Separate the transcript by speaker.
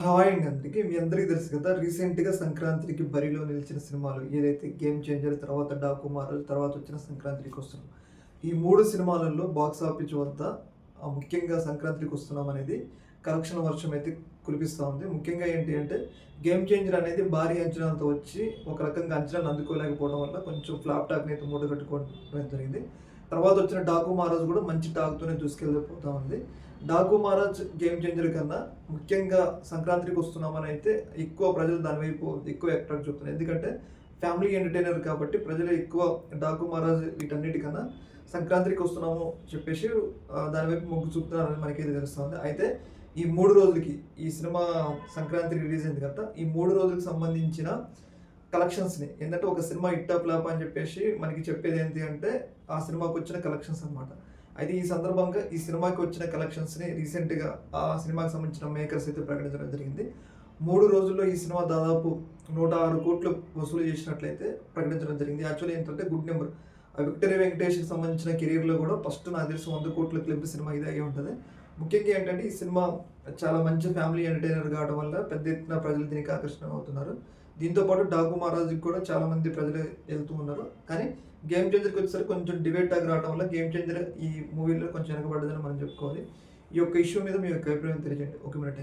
Speaker 1: Hi అండి అందరికి. మీ అందరికీ తెలుసు కదా! రీసెంట్‌గా సంక్రాంతికి బరిలో నిలిచిన సినిమాలు ఏదైతే 'గేమ్ చేంజర్' తర్వాత 'డాకుమారన్' తర్వాత వచ్చిన 'సంక్రాంతికొస్తున్నాం.' ఈ 3 సినిమాలలో బాక్స్ ఆఫీస్ వద్ద ముఖ్యంగా 'సంక్రాంతికొస్తున్నాం' అనేది కలెక్షన్ వర్షం అయితే కురిపిస్తా ఉంది. ముఖ్యంగా ఏంటి అంటే 'గేమ్ చేంజర్' అనేది భారీ అంచనాలతో వచ్చి ఒక రకంగా అంచనాలు అందుకోలేకపోవడం వల్ల కొంచెం ఫ్లాప్ టాక్‌ని అయితే మూటగట్టుకోవడం జరిగింది. తర్వాత వచ్చిన 'డాకు మహారాజ్' కూడా మంచి టాక్‌తోనే దూసుకెళ్ళిపోతా ఉంది. 'డాకు మహారాజ్' గేమ్ చేంజర్ కన్నా ముఖ్యంగా సంక్రాంతికి వస్తున్నామని అయితే ఎక్కువ ప్రజలు దాని వైపు ఎక్కువ అట్రాక్ట్ చూపుతున్నారు. ఎందుకంటే ఫ్యామిలీ ఎంటర్టైనర్ కాబట్టి ప్రజలు ఎక్కువ 'డాకు మహారాజ్' వీటన్నిటికన్నా సంక్రాంతికి వస్తున్నాము చెప్పేసి దాని వైపు మొగ్గు చూపుతున్నారని మనకైతే తెలుస్తుంది. అయితే ఈ 3 రోజులకి ఈ సినిమా సంక్రాంతికి రిలీజ్ అయింది కదా! ఈ 3 రోజులకు సంబంధించిన కలెక్షన్స్‌ని ఏందంటే ఒక సినిమా హిట్టా ఫ్లాపా అని చెప్పేసి మనకి చెప్పేది ఏంటి అంటే ఆ సినిమాకొచ్చిన కలెక్షన్స్ అన్నమాట. అయితే ఈ సందర్భంగా ఈ సినిమాకి వచ్చిన కలెక్షన్స్‌ని రీసెంట్‌గా ఆ సినిమాకి సంబంధించిన మేకర్స్ అయితే ప్రకటించడం జరిగింది. 3 రోజుల్లో ఈ సినిమా దాదాపు 106,00,00,000 వసూలు చేసినట్లయితే ప్రకటించడం జరిగింది. యాక్చువల్లీ ఏంటంటే గుడ్ నెంబర్. 'విక్టరీ వెంకటేష్‌కి' సంబంధించిన కెరియర్‌లో కూడా ఫస్ట్ నాకు తెలిసి 100,00,00,000 క్లబ్ సినిమా ఇదే అయ్యి ఉంటది. ముఖ్యంగా ఏంటంటే ఈ సినిమా చాలా మంచి ఫ్యామిలీ ఎంటర్‌టైనర్ కావడం వల్ల పెద్ద ఎత్తున ప్రజలు దీనికి ఆకర్షితులవుతున్నారు. దీంతో పాటు 'డాకు మహారాజుకి' కూడా చాలా మంది ప్రజలు వెళ్తూ ఉన్నారు. కానీ 'గేమ్ చేంజర్'కి వచ్చేసరికి కొంచెం డిబేట్ టాక్ రావడం వల్ల 'గేమ్ చేంజర్' ఈ మూవీలో కొంచెం వెనకబడ్డదని మనం చెప్పుకోవాలి. ఈ యొక్క ఇష్యూ మీద మీ యొక్క అభిప్రాయం తెలియజేయండి. ఒక మినిట్.